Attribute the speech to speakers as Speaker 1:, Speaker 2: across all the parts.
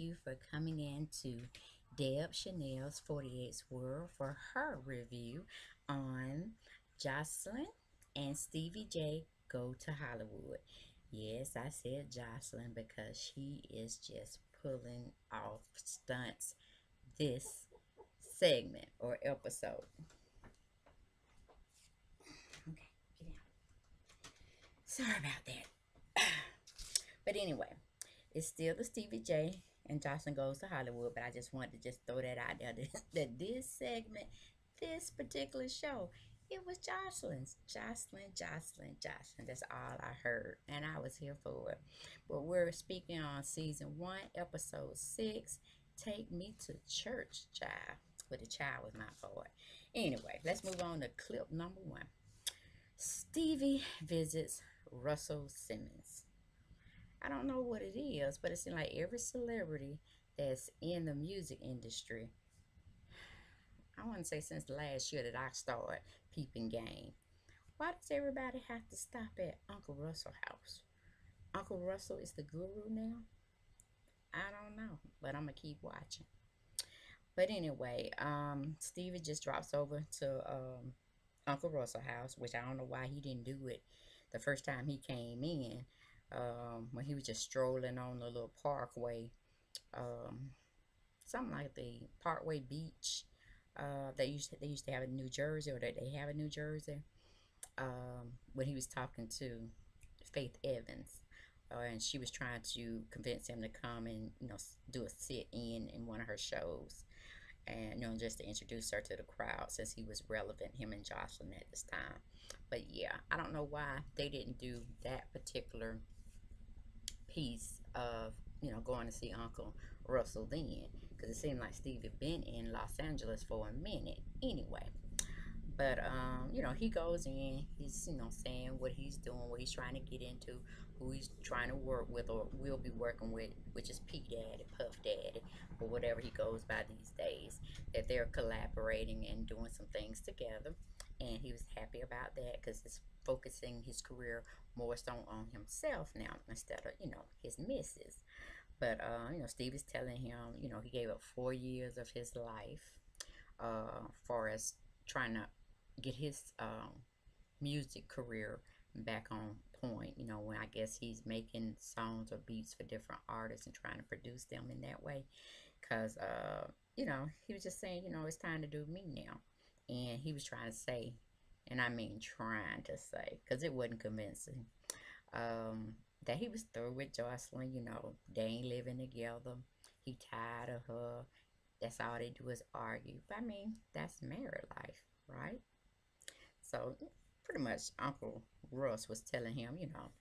Speaker 1: you for coming in to Deb Chanel's 48's World for her review on Jocelyn and Stevie J Go to Hollywood. Yes, I said Jocelyn because she is just pulling off stunts this segment or episode. Okay, get down. Sorry about that. But anyway, it's still the Stevie J and Jocelyn Goes to Hollywood, but I just wanted to just throw that out there that this segment, this particular show, it was Jocelyn's. Jocelyn. That's all I heard, and I was here for it. But we're speaking on season 1, episode 6. Take me to church, child. With the child was my part. Anyway, let's move on to clip number 1. Stevie visits Russell Simmons. I don't know what it is, but it seems like every celebrity that's in the music industry, I want to say since last year that I started peeping game. Why does everybody have to stop at Uncle Russell's house? Uncle Russell is the guru now? I don't know, but I'm gonna keep watching. But anyway, Stevie just drops over to Uncle Russell's house, which I don't know why he didn't do it the first time he came in. When he was just strolling on the little parkway, um, something like the Parkway Beach. They used to have in New Jersey, or that they have in New Jersey. When he was talking to Faith Evans, and she was trying to convince him to come and do a sit in one of her shows, and just to introduce her to the crowd since he was relevant, him and Jocelyn at this time. But yeah, I don't know why they didn't do that particular piece of going to see Uncle Russell then, because it seemed like Steve had been in Los Angeles for a minute anyway. But he goes in, he's saying what he's doing, what he's trying to get into, who he's trying to work with or will be working with, which is P Daddy, Puff Daddy, or whatever he goes by these days, that they're collaborating and doing some things together. And he was happy about that because it's focusing his career more so on himself now instead of, his misses. But, Steve is telling him, he gave up 4 years of his life for as trying to get his music career back on point. When I guess he's making songs or beats for different artists and trying to produce them in that way. Because, he was just saying, it's time to do me now. And he was trying to say, and I mean trying to say, because it wasn't convincing, that he was through with Jocelyn. They ain't living together. He tired of her. That's all they do is argue. But I mean, that's married life, right? So pretty much Uncle Russ was telling him, well,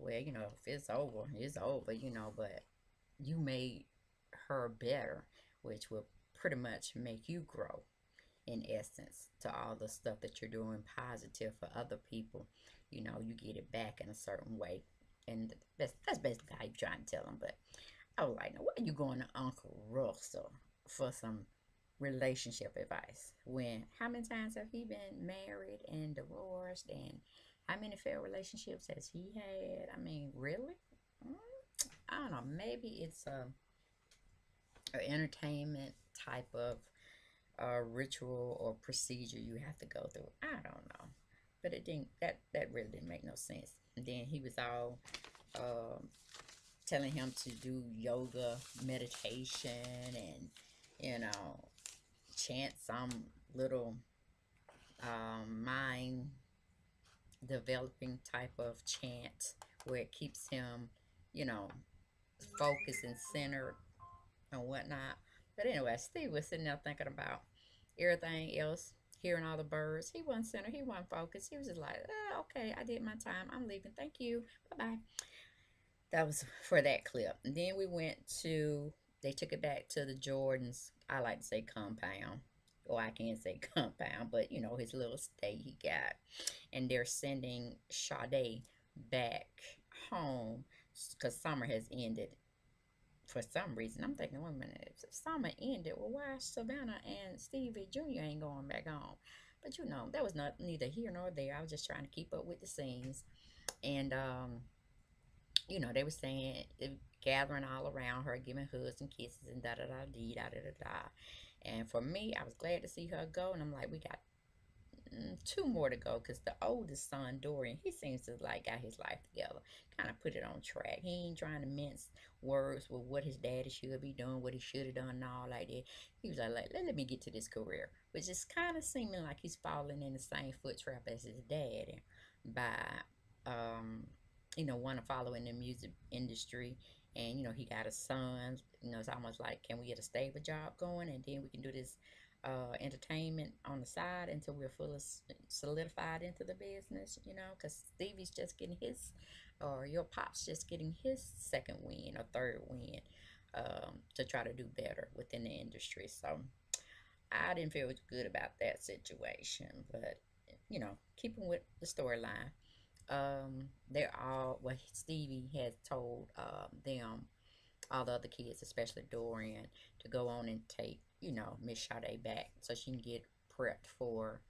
Speaker 1: if it's over, it's over, but you made her better, which will pretty much make you grow in essence to all the stuff that you're doing positive for other people. You get it back in a certain way. And that's basically how you try and tell them. But I was like, now, why are you going to Uncle Russell for some relationship advice? When how many times have he been married and divorced, and how many failed relationships has he had? I mean, really? Mm, I don't know. Maybe it's a entertainment type of ritual or procedure you have to go through. I don't know, but it didn't. That really didn't make no sense. And then he was all um, telling him to do yoga, meditation, and chant some little mind developing type of chant where it keeps him, you know, focused and centered and whatnot. But anyway, Steve was sitting there thinking about everything else, hearing all the birds. He wasn't centered, he wasn't focused. He was just like, okay, I did my time. I'm leaving. Thank you. Bye bye. That was for that clip. And then we went to, they took it back to the Jordans. I like to say compound. Or I can't say compound, but his little state he got. And they're sending Sade back home because summer has ended for some reason. I'm thinking, wait a minute, if summer ended, well, why Savannah and Stevie Jr. ain't going back home? But that was not neither here nor there. I was just trying to keep up with the scenes. And you know, they were saying, gathering all around her, giving hugs and kisses and da da da dee da da da da. And for me, I was glad to see her go, and I'm like, we got two more to go, because the oldest son, Dorian, he seems to like got his life together, kind of put it on track. He ain't trying to mince words with what his daddy should be doing, what he should have done, and all like that. He was like, let me get to this career, which is kind of seeming like he's falling in the same foot trap as his dad by, um, you know, want to follow in the music industry. And you know, he got a son. You know, it's almost like, can we get a stable job going, and then we can do this entertainment on the side until we're fully solidified into the business, you know, because Stevie's just getting his, or your pop's just getting his second win or third win, to try to do better within the industry. So I didn't feel good about that situation, but you know, keeping with the storyline, they're all, well, Stevie has told them, all the other kids, especially Dorian, to go on and take, you know, Miss Sade back so she can get prepped for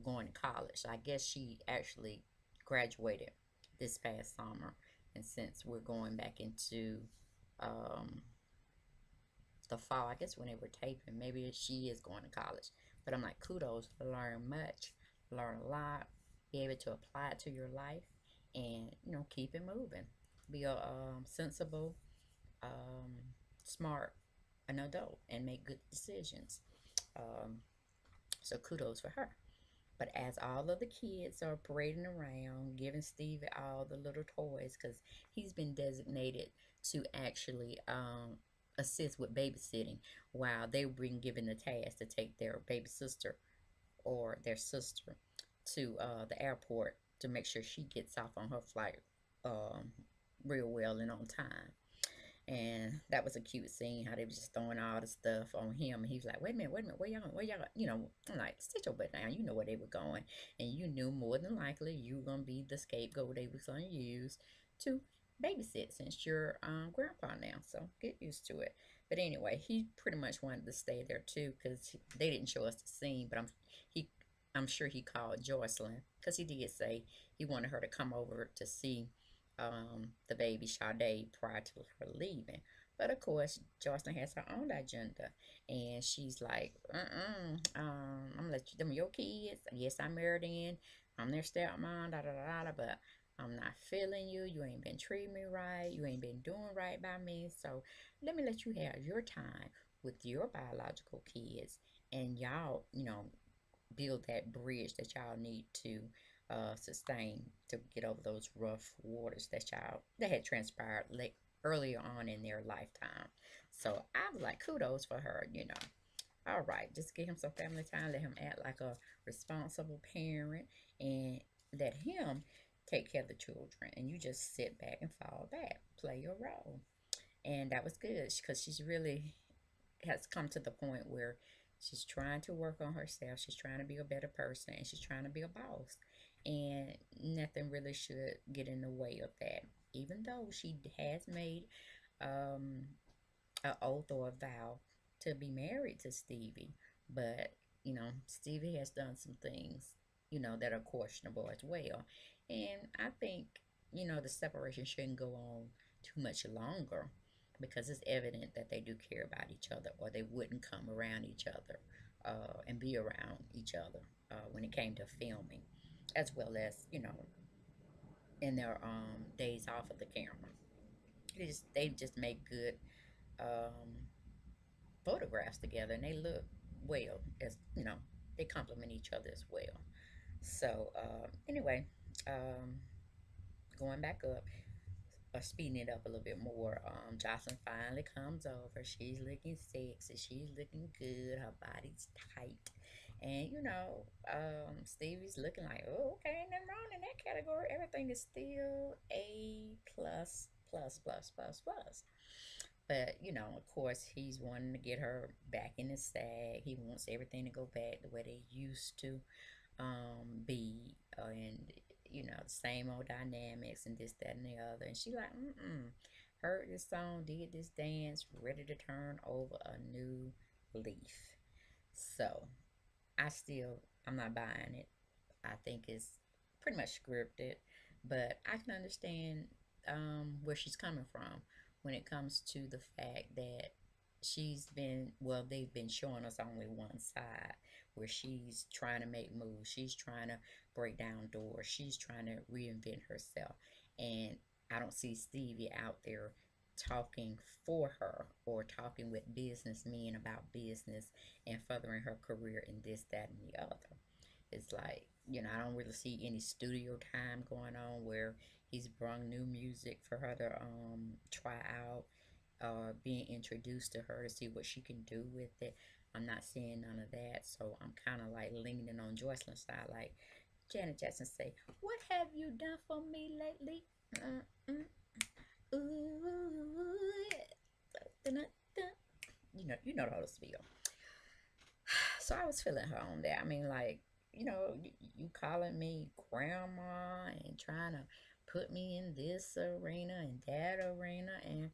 Speaker 1: going to college. So I guess she actually graduated this past summer. And since we're going back into um, the fall, I guess when they were taping, maybe she is going to college. But I'm like, kudos, learn much, learn a lot, be able to apply it to your life, and, you know, keep it moving. Be a sensible, um, smart, an adult, and make good decisions. Um, so kudos for her. But as all of the kids are parading around, giving Stevie all the little toys, because he's been designated to actually assist with babysitting, while they've been given the task to take their baby sister or their sister to the airport to make sure she gets off on her flight um, real well and on time. And that was a cute scene, how they was just throwing all the stuff on him. And he was like, wait a minute, where y'all, you know, I'm like, sit your butt down. You know where they were going. And you knew more than likely you were going to be the scapegoat they was going to use to babysit, since you're grandpa now. So get used to it. But anyway, he pretty much wanted to stay there too, because they didn't show us the scene. But he, I'm sure he called Jocelyn, because he did say he wanted her to come over to see the baby Sade prior to her leaving. But of course, Jocelyn has her own agenda, and she's like, I'm gonna let you, them your kids. Yes, I'm married in. I'm their stepmom, da da da da. But I'm not feeling you. You ain't been treating me right. You ain't been doing right by me. So let me let you have your time with your biological kids, and y'all, you know, build that bridge that y'all need to sustain to get over those rough waters that y'all that had transpired late earlier on in their lifetime. So I was like, kudos for her, you know. All right, just give him some family time, let him act like a responsible parent, and let him take care of the children. And you just sit back and fall back, play your role. And that was good, because she's really has come to the point where she's trying to work on herself. She's trying to be a better person, and she's trying to be a boss. And nothing really should get in the way of that. Even though she has made um, an oath or a vow to be married to Stevie, but you know, Stevie has done some things, you know, that are questionable as well. And I think, you know, the separation shouldn't go on too much longer, because it's evident that they do care about each other, or they wouldn't come around each other and be around each other when it came to filming, as well as, you know, in their days off of the camera. They just make good um, photographs together, and they look well, as you know, they complement each other as well. So anyway, um, going back up, or speeding it up a little bit more, Jocelyn finally comes over. She's looking sexy, she's looking good, her body's tight. And you know, Stevie's looking like, oh, okay, ain't nothing wrong in that category. Everything is still A plus plus plus plus plus. But you know, of course, he's wanting to get her back in the sag. He wants everything to go back the way they used to be, and you know, the same old dynamics and this, that, and the other. And she like, heard this song, did this dance, ready to turn over a new leaf. So I'm not buying it. I think it's pretty much scripted, but I can understand where she's coming from when it comes to the fact that she's been, well, they've been showing us only one side where she's trying to make moves, she's trying to break down doors, she's trying to reinvent herself. And I don't see Stevie out there talking for her or talking with businessmen about business and furthering her career in this, that, and the other. It's like, I don't really see any studio time going on where he's brung new music for her to try out, being introduced to her to see what she can do with it. I'm not seeing none of that, so I'm kind of like leaning on Joseline's side, like Janet Jackson say, "What have you done for me lately?" Ooh, yeah. You know how to feel. So I was feeling her on that. I mean, like, you calling me grandma and trying to put me in this arena and that arena, and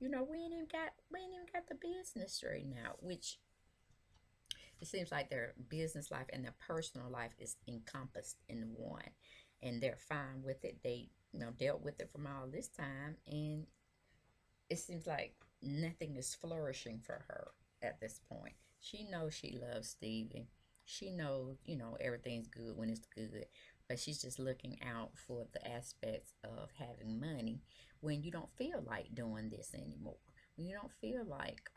Speaker 1: we ain't even got the business straightened out, which it seems like their business life and their personal life is encompassed in one, and they're fine with it. They dealt with it from all this time, and it seems like nothing is flourishing for her at this point. She knows she loves Stevie. She knows, everything's good when it's good. But she's just looking out for the aspects of having money when you don't feel like doing this anymore. When you don't feel like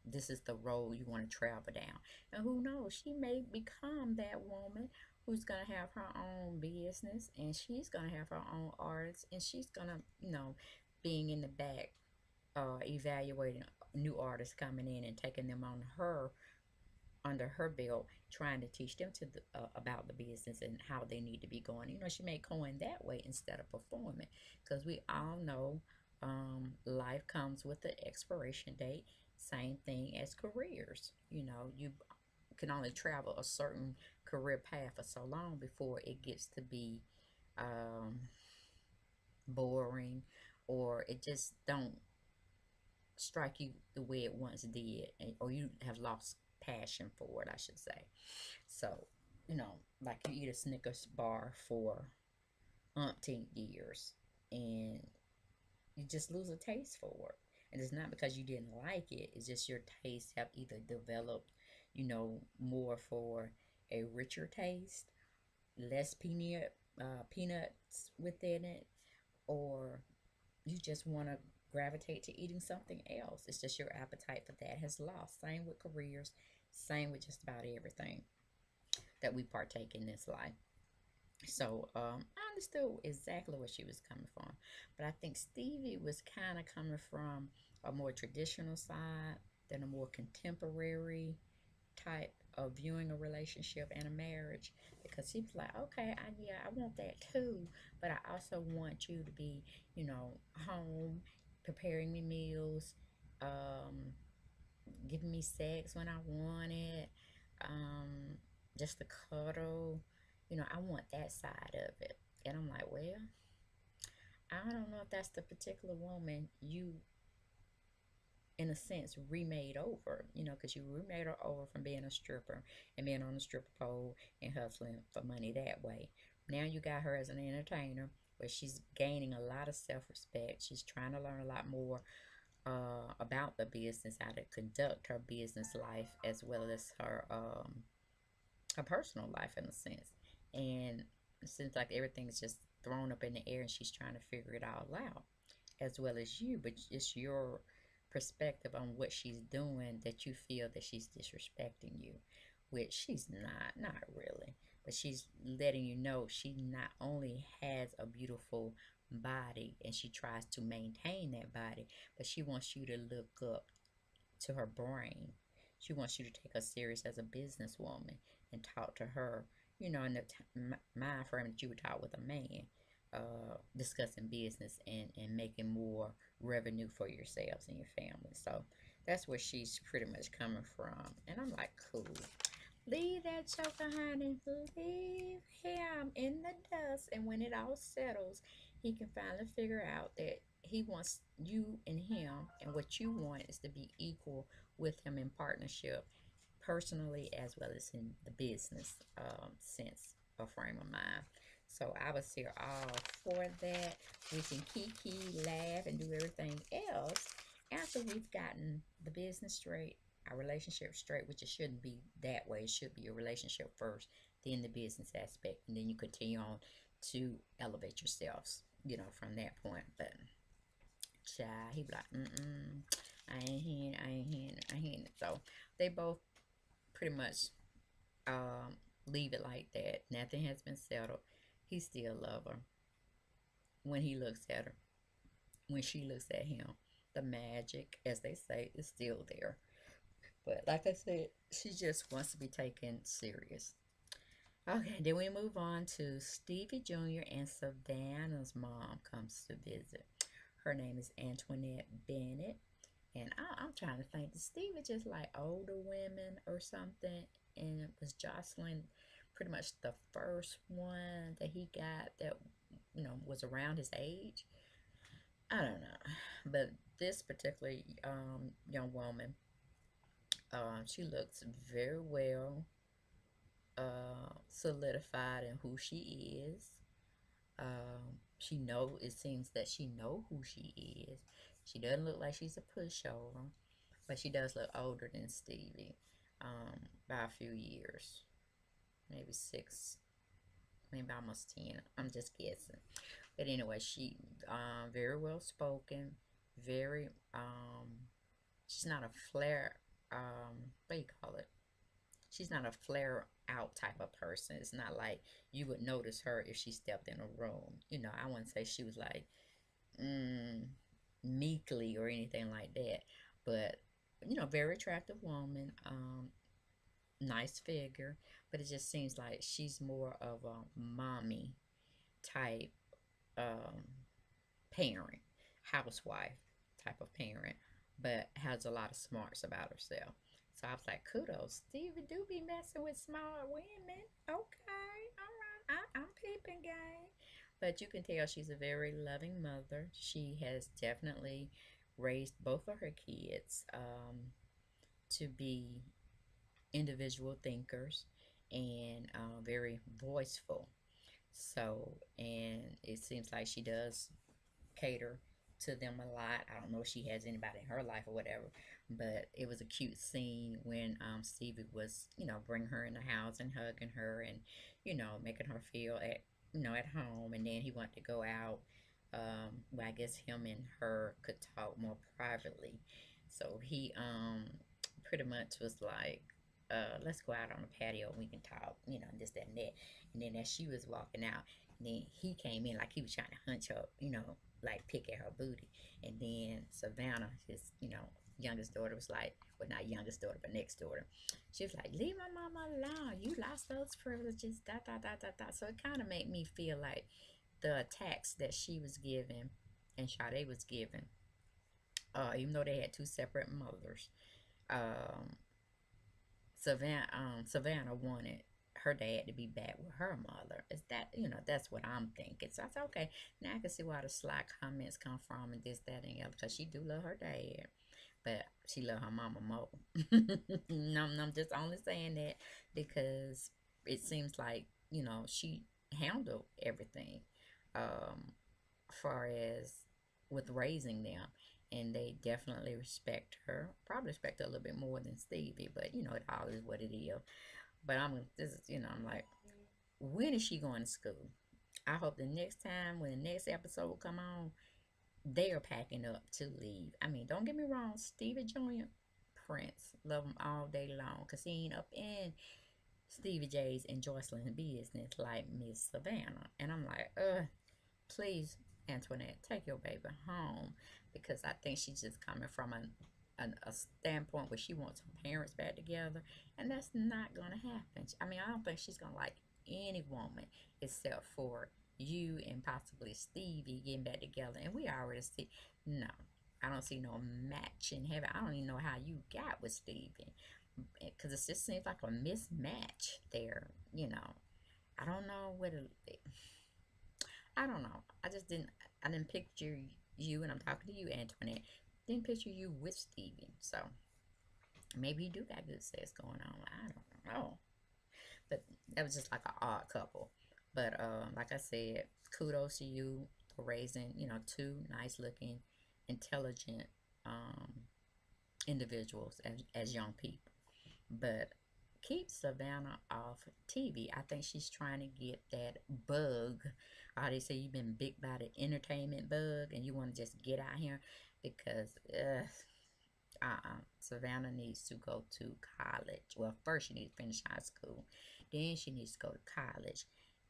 Speaker 1: this is the road you want to travel down. And who knows, she may become that woman who's going to have her own business, and she's going to have her own artists, and she's going to, being in the back, evaluating new artists coming in and taking them on her under her belt, trying to teach them about the business and how they need to be going. She may coin that way instead of performing, because we all know life comes with an expiration date. Same thing as careers. You can only travel a certain career path for so long before it gets to be um, boring, or it just don't strike you the way it once did, or you have lost passion for it, I should say. So, like you eat a Snickers bar for umpteen years and you just lose a taste for it. And it's not because you didn't like it, it's just your taste have either developed, more for a richer taste, less peanuts within it, or you just want to gravitate to eating something else. It's just your appetite for that has lost. Same with careers, same with just about everything that we partake in this life. So I understood exactly where she was coming from, but I think Stevie was kind of coming from a more traditional side than a more contemporary type of viewing a relationship and a marriage, because he was like, okay, yeah, I want that too, but I also want you to be, home, preparing me meals, um, giving me sex when I want it, um, just to cuddle. I want that side of it. And I'm like, well, I don't know if that's the particular woman you, in a sense, remade over, because you remade her over from being a stripper and being on the stripper pole and hustling for money that way. Now you got her as an entertainer where she's gaining a lot of self respect. She's trying to learn a lot more about the business, how to conduct her business life as well as her personal life in a sense. And it seems like everything's just thrown up in the air and she's trying to figure it all out as well as you, but it's your perspective on what she's doing that you feel that she's disrespecting you, which she's not really. But she's letting you know she not only has a beautiful body and she tries to maintain that body, but she wants you to look up to her brain. She wants you to take her serious as a businesswoman and talk to her, in the mind frame that you would talk with a man, discussing business and making more revenue for yourselves and your family. So that's where she's pretty much coming from. And I'm like, cool. Leave that joker, honey. Leave him in the dust. And when it all settles, he can finally figure out that he wants you and him, and what you want is to be equal with him in partnership, personally as well as in the business sense of frame of mind. So I was here all for that. We can kiki, laugh, and do everything else after we've gotten the business straight, our relationship straight, which it shouldn't be that way. It should be a relationship first, then the business aspect, and then you continue on to elevate yourselves, from that point. But child, he be like, I ain't hearing, I ain't hearing, I ain't hearing it. So they both pretty much leave it like that. Nothing has been settled. He still love her when he looks at her, when she looks at him. The magic, as they say, is still there. But like I said, she just wants to be taken serious. Okay, then we move on to Stevie Jr. and Savannah's mom comes to visit. Her name is Antoinette Bennett. And I'm trying to think, did Stevie just like older women or something? And was Joseline pretty much the first one that he got that, was around his age? I don't know. But this particular young woman, she looks very well solidified in who she is. It seems that she know who she is. She doesn't look like she's a pushover, but she does look older than Stevie, by a few years, maybe 6, maybe almost 10. I'm just guessing. But anyway, she very well spoken, very she's not a flare what do you call it? She's not a flare out type of person. It's not like you would notice her if she stepped in a room. I wouldn't say she was like mm, meekly or anything like that. But very attractive woman, nice figure. But it just seems like she's more of a mommy type um, parent, housewife type of parent, but has a lot of smarts about herself. So I was like, kudos, Stevie do be messing with smart women. Okay, all right, I'm peeping game. But you can tell she's a very loving mother. She has definitely raised both of her kids to be individual thinkers and very voiceful. So, and it seems like she does cater to them a lot. I don't know if she has anybody in her life or whatever, but it was a cute scene when Stevie was, bringing her in the house and hugging her and, making her feel at home. And then he wanted to go out. Well, I guess him and her could talk more privately. So he pretty much was like, let's go out on the patio and we can talk, this, that, and that. And then as she was walking out, and then he came in like he was trying to hunch up, like pick at her booty. And then Savannah, his, youngest daughter was like, well, not youngest daughter, but next daughter. She was like, leave my mama alone. You lost those privileges, da, da, da, da, da. So it kind of made me feel like the attacks that she was giving and Sade was giving, even though they had two separate mothers, um, Savannah wanted her dad to be back with her mother. Is that, that's what I'm thinking. So I said, okay, now I can see why the sly comments come from and this, that, and the other, because she do love her dad, but she love her mama more. No, I'm just only saying that because it seems like, she handled everything, far as with raising them, and they definitely respect her. Probably respect her a little bit more than Stevie, but it all is what it is. But I'm like, when is she going to school? I hope the next time when the next episode will come on, they are packing up to leave. I mean, don't get me wrong, Stevie Jr. Prince, love him all day long, cause he ain't up in Stevie J's and Jocelyn's business like Miss Savannah. And I'm like, please, Antoinette, take your baby home, because I think she's just coming from a standpoint where she wants her parents back together, and that's not gonna happen. I mean, I don't think she's gonna like any woman except for you and possibly Stevie getting back together. And we already see, no, I don't see no match in heaven. I don't even know how you got with Stevie, because it just seems like a mismatch there. I don't know whether I don't know. I didn't picture you, and I'm talking to you, Antoinette. Didn't picture you with Stevie. So maybe you do got good sex going on. I don't know. But that was just like an odd couple. But like I said, kudos to you for raising, two nice looking, intelligent um, individuals as young people. But keep Savannah off TV. I think she's trying to get that bug. They say you've been bit by the entertainment bug and you want to just get out here because Savannah needs to go to college. Well, first she needs to finish high school. Then she needs to go to college.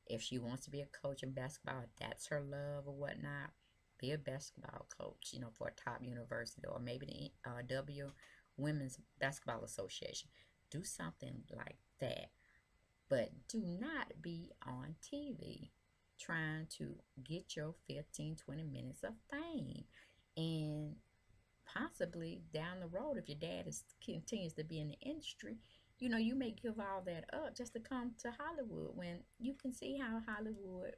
Speaker 1: If she wants to be a coach in basketball, that's her love or whatnot. Be a basketball coach, for a top university or maybe the W Women's Basketball Association. Do something like that. But do not be on TV trying to get your 15, 20 minutes of fame. And possibly down the road, if your dad continues to be in the industry, you may give all that up just to come to Hollywood when you can see how Hollywood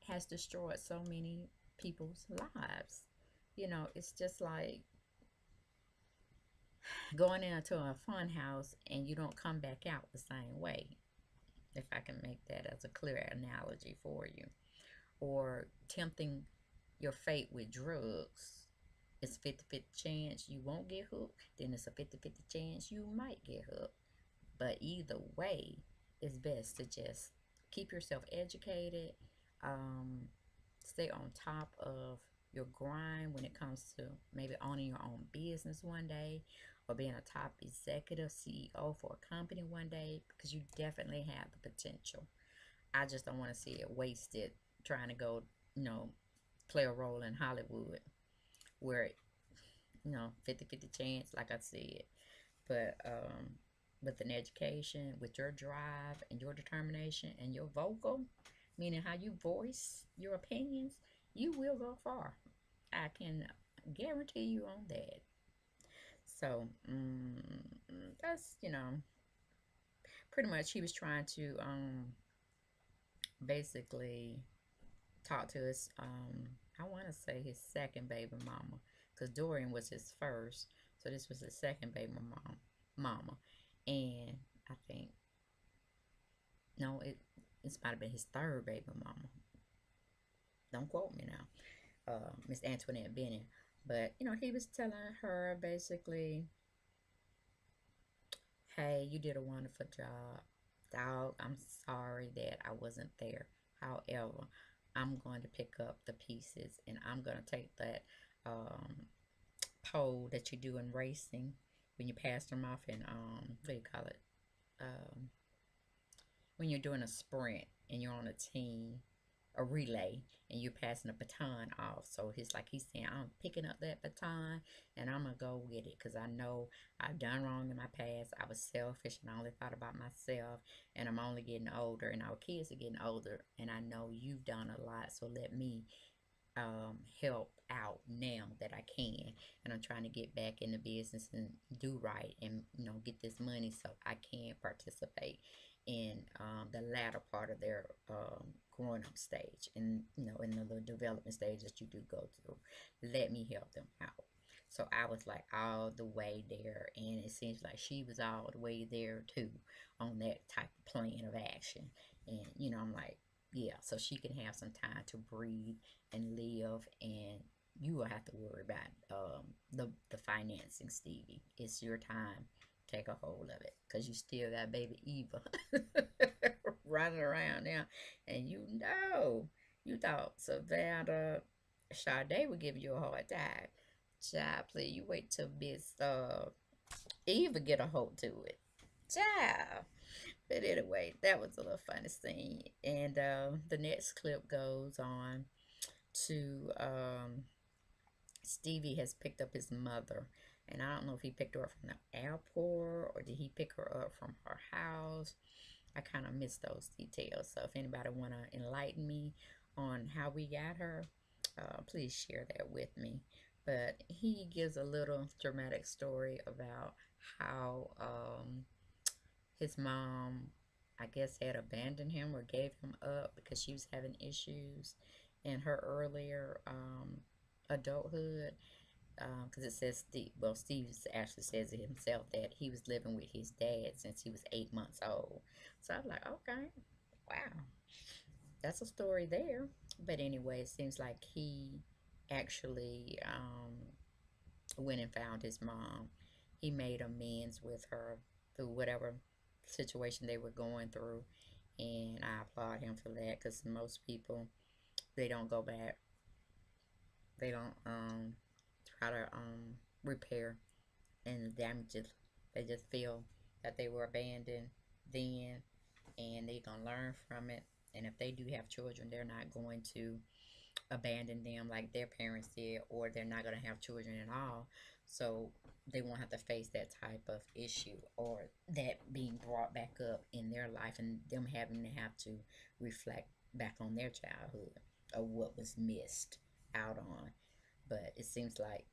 Speaker 1: has destroyed so many people's lives. It's just like going into a fun house and you don't come back out the same way, if I can make that as a clear analogy for you. Or tempting your fate with drugs. It's a 50-50 chance you won't get hooked, then it's a 50-50 chance you might get hooked. But either way, it's best to just keep yourself educated, um, stay on top of your grind when it comes to maybe owning your own business one day or being a top executive CEO for a company one day, because you definitely have the potential. I just don't want to see it wasted trying to go, play a role in Hollywood where, 50-50 chance, like I said. But with an education, with your drive and your determination and your vocal, meaning how you voice your opinions, you will go far. I can guarantee you on that. So that's, pretty much he was trying to basically talk to his, I want to say his second baby mama, because Dorian was his first. So this was his second baby mama. And I think, no, it might have been his third baby mama. Don't quote me now. Miss Antoinette Bennett. But, he was telling her basically, hey, you did a wonderful job. Dog, I'm sorry that I wasn't there. However, I'm going to pick up the pieces and I'm going to take that pole that you do in racing when you pass them off in, what do you call it? Um, when you're doing a sprint and you're on a team, a relay, and you're passing a baton off. So he's saying, I'm picking up that baton and I'm gonna go with it because I know I've done wrong in my past. I was selfish and I only thought about myself, and I'm only getting older and our kids are getting older, and I know you've done a lot, so let me help out now that I can. And I'm trying to get back in the business and do right and get this money so I can participate in the latter part of their growing up stage, and in the little development stage that you do go through. Let me help them out. So I was like all the way there, and it seems like she was all the way there too on that type of plan of action. And I'm like, yeah, so she can have some time to breathe and live, and you will have to worry about the financing, Stevie. It's your time. Take a hold of it, because you still got baby Eva running around now, and you thought Savannah Sade would give you a hard time. Child, please, you wait till Miss Eva get a hold to it. Child. But anyway, that was a little funny scene. And the next clip goes on to Stevie has picked up his mother. And I don't know if he picked her up from the airport or did he pick her up from her house. I kind of missed those details. So if anybody want to enlighten me on how we got her, please share that with me. But he gives a little dramatic story about how his mom, I guess, had abandoned him or gave him up because she was having issues in her earlier adulthood. Because it says Steve actually says it himself that he was living with his dad since he was 8 months old. So I was like, okay, wow. that's a story there. But anyway, it seems like he actually went and found his mom. He made amends with her through whatever situation they were going through, and I applaud him for that because most people, they don't go back. They don't try to repair and the damages. They just feel that they were abandoned then, and they're gonna learn from it. And if they do have children, they're not going to abandon them like their parents did, or they're not going to have children at all. So they won't have to face that type of issue or that being brought back up in their life and them having to have to reflect back on their childhood or what was missed out on. But it seems like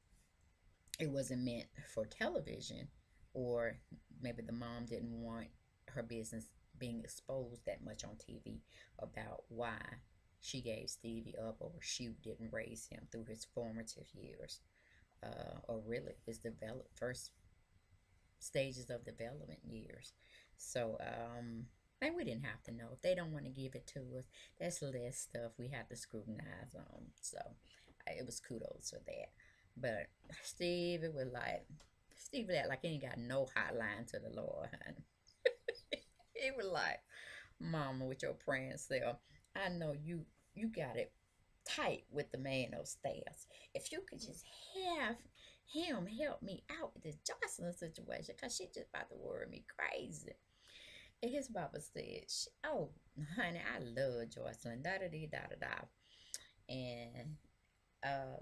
Speaker 1: it wasn't meant for television, or maybe the mom didn't want her business being exposed that much on TV about why she gave Stevie up or she didn't raise him through his formative years, or really his first stages of development years. So, and we didn't have to know. If they don't want to give it to us, that's less stuff we have to scrutinize on. So, it was kudos for that. But Steve, it was like, Steve act like he ain't got no hotline to the Lord, honey. He was like, Mama, with your praying self, I know you got it tight with the man upstairs. If you could just have him help me out with this Jocelyn situation, because she just about to worry me crazy. And his papa said, oh, honey, I love Jocelyn, da da da da da da. And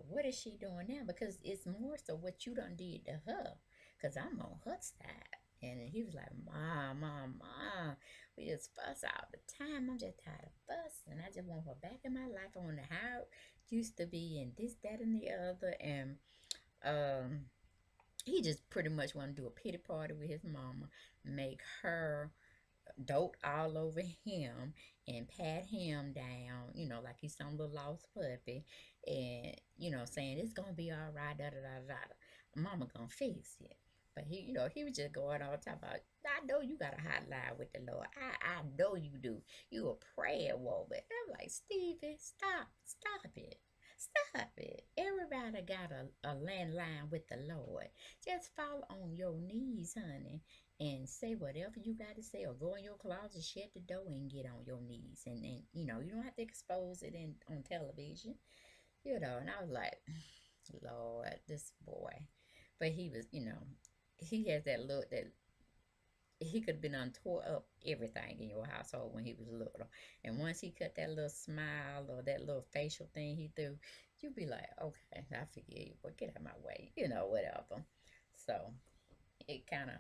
Speaker 1: what is she doing now? Because it's more so what you done did to her. Because I'm on her side. And he was like, Mom, we just fuss all the time. I'm just tired of fussing. I just want her back in my life. I wonder how it used to be and this, that, and the other. And um, he just pretty much want to do a pity party with his mama, make her dote all over him and pat him down, like he's some little lost puppy, and saying it's gonna be all right, da da da da. Mama gonna fix it. But he was just going on talking about, I know you got a hotline with the Lord. I know you do. You a prayer woman. I'm like, Stevie, stop it. Stop it. Everybody got a landline with the Lord. Just fall on your knees, honey, and say whatever you got to say, or go in your closet, shut the door, and get on your knees. And you don't have to expose it on television, And I was like, Lord, this boy. But he was, he has that look that he could have been on tore up everything in your household when he was little. And once he cut that little smile or that little facial thing he threw, you'd be like, okay, I forgive you, but get out of my way, whatever. So it kind of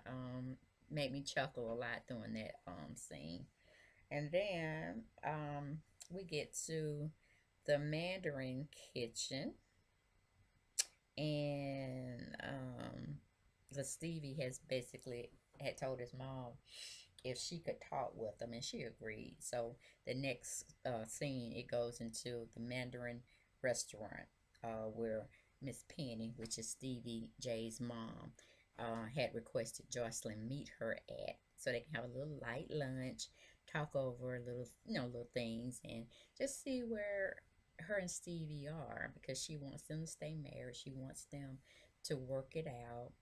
Speaker 1: made me chuckle a lot during that scene. And then we get to the Mandarin kitchen, and the Stevie has basically had told his mom if she could talk with him, and she agreed. So the next scene, it goes into the Mandarin restaurant, where Miss Penny, which is Stevie J's mom, had requested Jocelyn meet her at, so they can have a little light lunch, talk over little, little things, and just see where her and Stevie are, because she wants them to stay married. She wants them to work it out.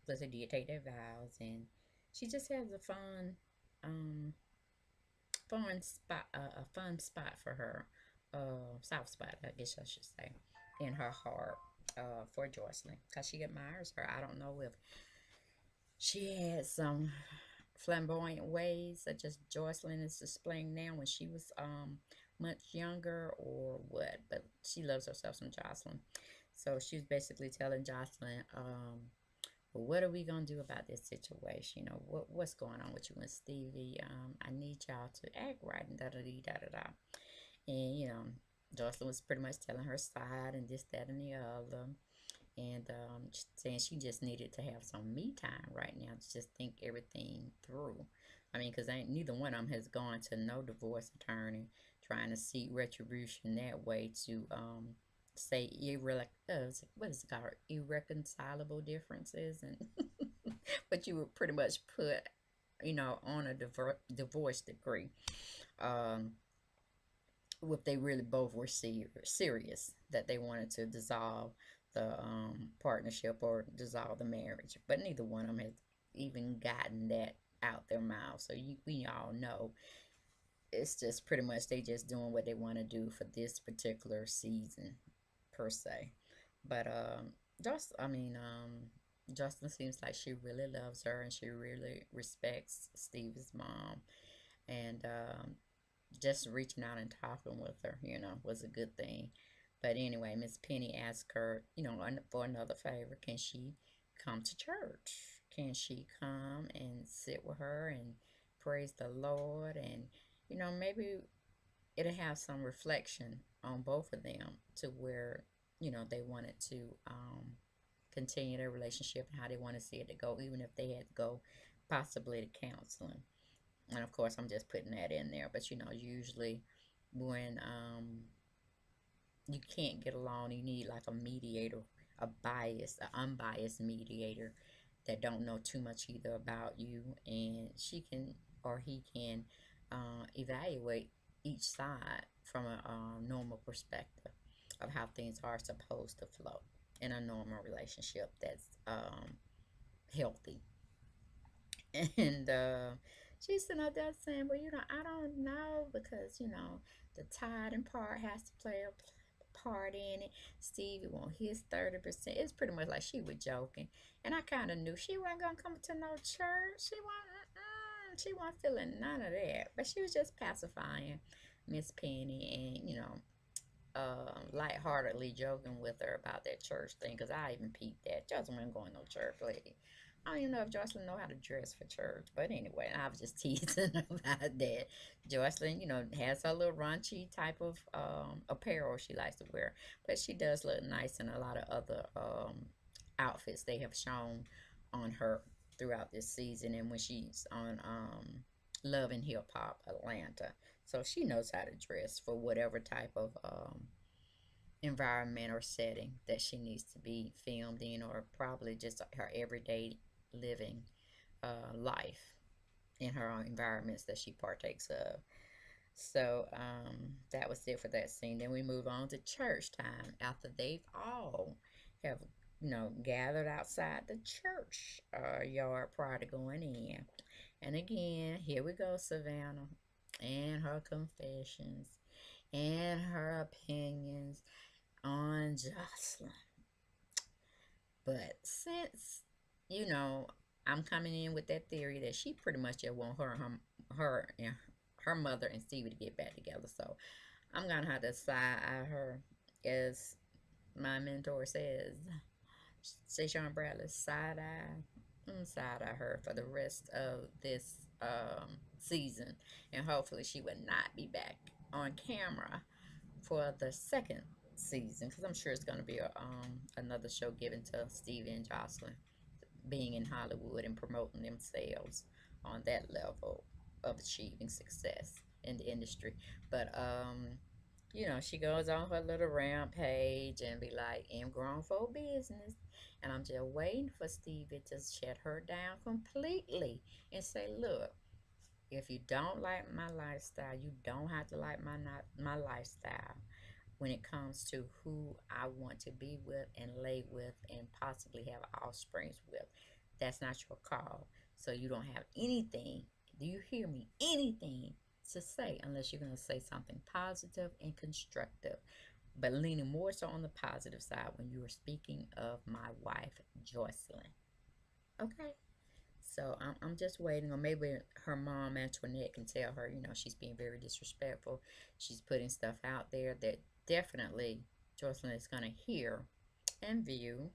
Speaker 1: Because they did take their vows, and she just has um, a fun spot for her, soft spot, I guess I should say, in her heart, for Jocelyn, because she admires her. I don't know if she had some flamboyant ways such as Jocelyn is displaying now when she was much younger, or what, but she loves herself some Jocelyn. So she's basically telling Jocelyn, well, what are we gonna do about this situation? What's going on with you and Stevie? I need y'all to act right, and da da da da da. And Jocelyn was pretty much telling her side and this, that, and the other, and saying she just needed to have some me time right now to just think everything through. I mean, because neither one of them has gone to no divorce attorney trying to seek retribution that way to say what is it called, irreconcilable differences, and but you would pretty much put on a divorce decree. Um, if they really both were serious that they wanted to dissolve the partnership or dissolve the marriage. But neither one of them has even gotten that out their mouth. So we all know it's just pretty much they just doing what they want to do for this particular season per se. But just I mean Justin seems like she really loves her and she really respects Stevie's mom, and just reaching out and talking with her, was a good thing. But anyway, Miss Penny asked her, for another favor. Can she come to church? Can she come and sit with her and praise the Lord? And, maybe it'll have some reflection on both of them to where, they wanted to continue their relationship and how they want to see it to go, even if they had to go possibly to counseling. And of course, I'm just putting that in there. But usually when you can't get along, you need like a mediator, a biased, an unbiased mediator that don't know too much either about you, and she can or he can evaluate each side from a normal perspective of how things are supposed to flow in a normal relationship that's healthy. And she's sitting up there saying, well, I don't know because, the tithing part has to play a part in it. Stevie want his 30%. It's pretty much like she was joking. And I kind of knew she wasn't going to come to no church. She wasn't feeling none of that. But she was just pacifying Miss Penny and, lightheartedly joking with her about that church thing, because I even peeped that. Jocelyn wasn't going to no church lady. I don't even know if Jocelyn know how to dress for church. But anyway, I was just teasing about that. Jocelyn, has her little raunchy type of apparel she likes to wear. But she does look nice in a lot of other outfits they have shown on her throughout this season and when she's on Love and Hip Hop Atlanta. So she knows how to dress for whatever type of environment or setting that she needs to be filmed in, or probably just her everyday living life in her own environments that she partakes of. So that was it for that scene. Then we move on to church time after they've all have gathered outside the church yard prior to going in. And again, here we go, Savannah and her confessions and her opinions on Jocelyn. But since, I'm coming in with that theory that she pretty much just want her and her mother and Stevie to get back together. So I'm going to have to side eye her, as my mentor says. Sean Bradley, side eye her for the rest of this season, and hopefully she would not be back on camera for the second season, because I'm sure it's going to be another show given to Stevie and Joseline, being in Hollywood and promoting themselves on that level of achieving success in the industry. But she goes on her little rampage and be like, "I'm grown for business," and I'm just waiting for Stevie to shut her down completely and say, "Look, if you don't like my lifestyle, you don't have to like my lifestyle when it comes to who I want to be with and lay with and possibly have offsprings with. That's not your call. So you don't have anything, do you hear me? Anything to say unless you're going to say something positive and constructive, but leaning more so on the positive side when you are speaking of my wife, Jocelyn." Okay? So I'm just waiting, or maybe her mom, Antoinette, can tell her, she's being very disrespectful. She's putting stuff out there that definitely Jocelyn is going to hear and view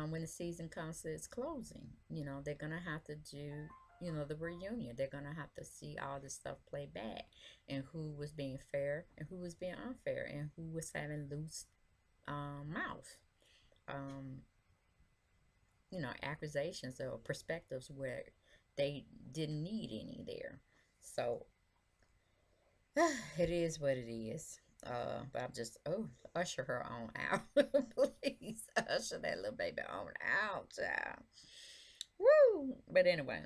Speaker 1: when the season comes to its closing. They're going to have to do, the reunion. They're going to have to see all this stuff play back and who was being fair and who was being unfair and who was having loose mouth. Um, accusations or perspectives where they didn't need any there. So it is what it is. But I'm just, usher her on out. Please usher that little baby on out, child. Woo! But anyway,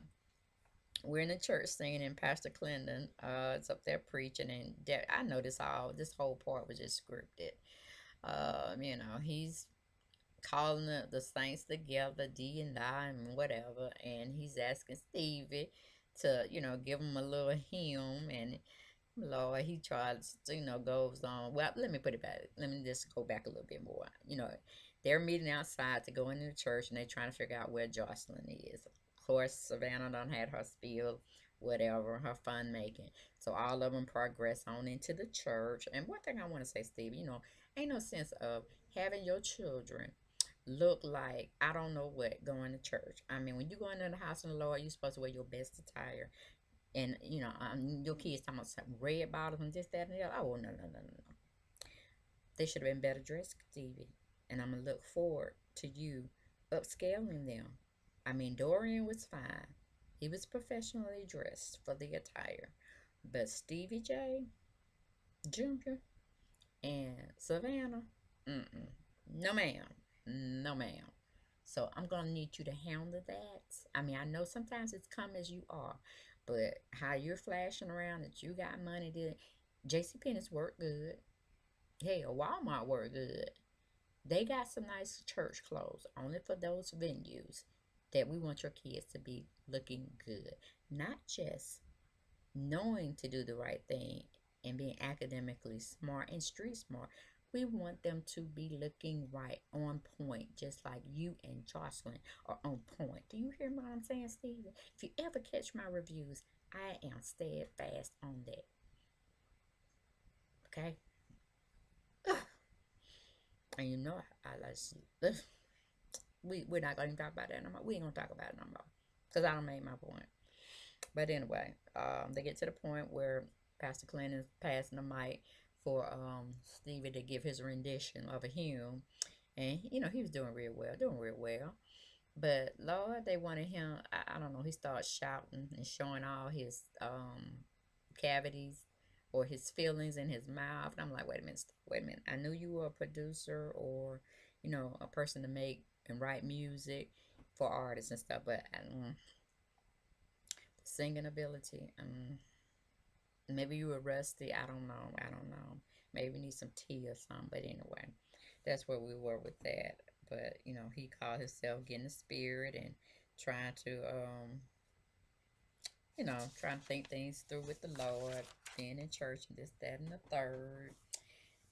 Speaker 1: we're in the church scene, and Pastor Clinton is up there preaching, and I know this whole part was just scripted. You know, he's calling the saints together, D and I and whatever, and he's asking Stevie to, you know, give him a little hymn, and Lord, he tries, goes on. Well, let me put it back. Let me just go back a little bit more. You know, they're meeting outside to go into the church, and they're trying to figure out where Joseline is. Of course, Savannah done had her spiel, whatever, her fun making. So all of them progress on into the church. And one thing I want to say, Stevie, ain't no sense of having your children look like I don't know what going to church. I mean, when you go into the house of the Lord, you're supposed to wear your best attire. And your kids talking about some red bottles and this, that, and the other. Oh, no, no, no, no, no. They should have been better dressed, Stevie. And I'm gonna look forward to you upscaling them. I mean, Dorian was fine. He was professionally dressed for the attire. But Stevie J, Jr., and Savannah, mm-mm. No, ma'am. No, ma'am. So I'm gonna need you to handle that. I mean, I know sometimes it's come as you are, but how you're flashing around that you got money to JCPenney's work good. Hell, Walmart work good. They got some nice church clothes only for those venues that we want your kids to be looking good. Not just knowing to do the right thing and being academically smart and street smart. We want them to be looking right, on point, just like you and Joseline are on point. Do you hear what I'm saying, Stephen? If you ever catch my reviews, I am steadfast on that. Okay? And you know, I like we're not going to talk about that no more. We ain't going to talk about it no more. Because I don't make my point. But anyway, they get to the point where Pastor Clinton is passing the mic for Stevie to give his rendition of a hymn. And, he was doing real well. But, Lord, they wanted him, I don't know, he started shouting and showing all his cavities or his feelings in his mouth. And I'm like, wait a minute, wait a minute. I knew you were a producer or, a person to make and write music for artists and stuff, but singing ability. Maybe you were rusty. I don't know. I don't know. Maybe need some tea or something. But anyway, that's where we were with that. But he called himself getting the spirit and trying to trying to think things through with the Lord, being in church and this, that, and the third.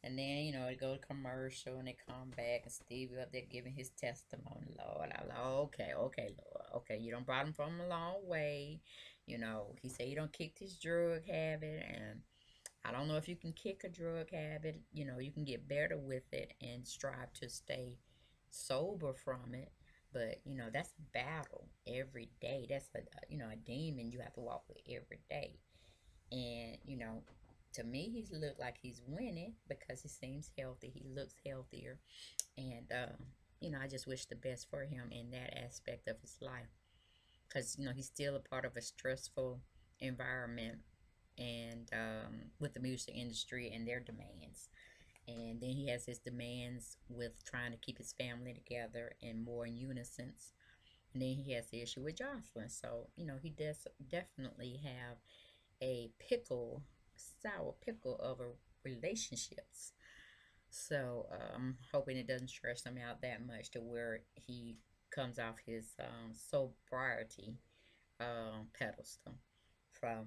Speaker 1: And then, they go to commercial and they come back and Stevie up there giving his testimony, Lord. I'm like, okay, Lord. Okay, you don't brought him from a long way. He said you don't kick this drug habit. And I don't know if you can kick a drug habit. You can get better with it and strive to stay sober from it. But, that's a battle every day. That's a demon you have to walk with every day. And, to me, he's looked like he's winning because he seems healthy. He looks healthier. And, I just wish the best for him in that aspect of his life. Because, he's still a part of a stressful environment and with the music industry and their demands. And then he has his demands with trying to keep his family together and more in unison. And then he has the issue with Joseline. So, he does definitely have a sour pickle of a relationships. So I'm hoping it doesn't stress him out that much to where he comes off his sobriety pedestal. From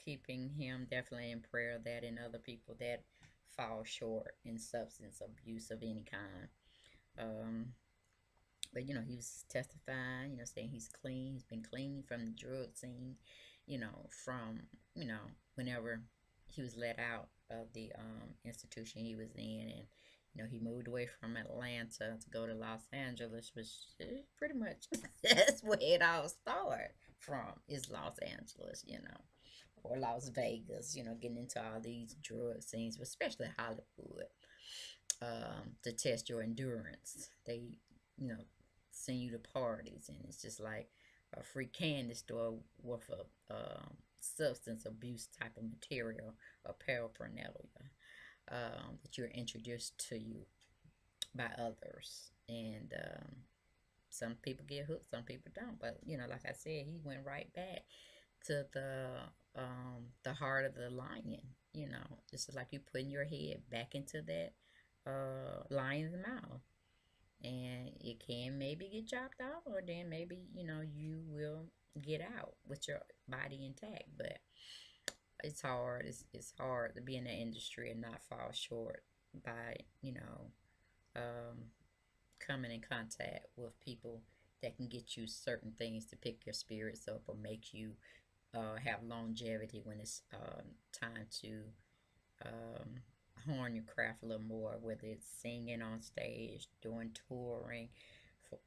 Speaker 1: keeping him definitely in prayer, that and other people that fall short in substance abuse of any kind. Um, but he was testifying, saying he's clean. He's been clean from the drug scene, from whenever he was let out of the institution he was in, and he moved away from Atlanta to go to Los Angeles, which pretty much that's where it all started from, is Los Angeles, or Las Vegas, getting into all these drug scenes, especially Hollywood, to test your endurance. They, send you to parties, and it's just like a free candy store with a substance abuse type of material or paraphernalia that you're introduced to you by others. And some people get hooked, some people don't. But you know, like I said, he went right back to the heart of the lion. You know, just like you putting your head back into that lion's mouth, and it can maybe get chopped off, or then maybe you know you will get out with your body intact. But it's hard. It's hard to be in the industry and not fall short by um, coming in contact with people that can get you certain things to pick your spirits up or make you have longevity when it's time to um, hone your craft a little more, whether it's singing on stage, doing touring,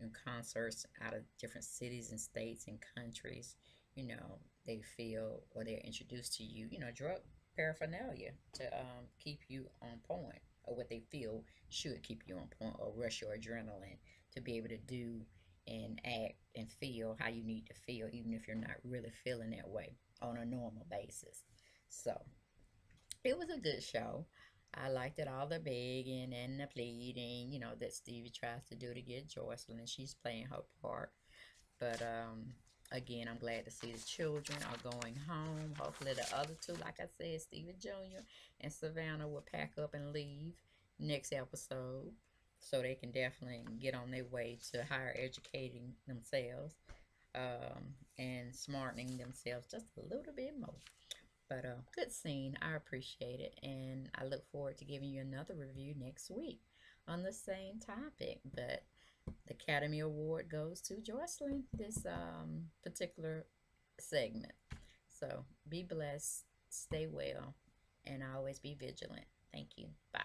Speaker 1: in concerts out of different cities and states and countries. You know, they feel or they're introduced to you, you know, drug paraphernalia to keep you on point, or what they feel should keep you on point, or rush your adrenaline to be able to do and act and feel how you need to feel, even if you're not really feeling that way on a normal basis. So, it was a good show. I liked it, all the begging and the pleading, you know, that Stevie tries to do to get Jocelyn, and she's playing her part. But again, I'm glad to see the children are going home. Hopefully, the other two, like I said, Stevie Jr. and Savannah, will pack up and leave next episode, so they can definitely get on their way to higher educating themselves and smartening themselves just a little bit more. But good scene. I appreciate it. And I look forward to giving you another review next week on the same topic. But the Academy Award goes to Jocelyn this particular segment. So be blessed, stay well, and always be vigilant. Thank you. Bye.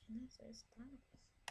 Speaker 1: Can I say stop?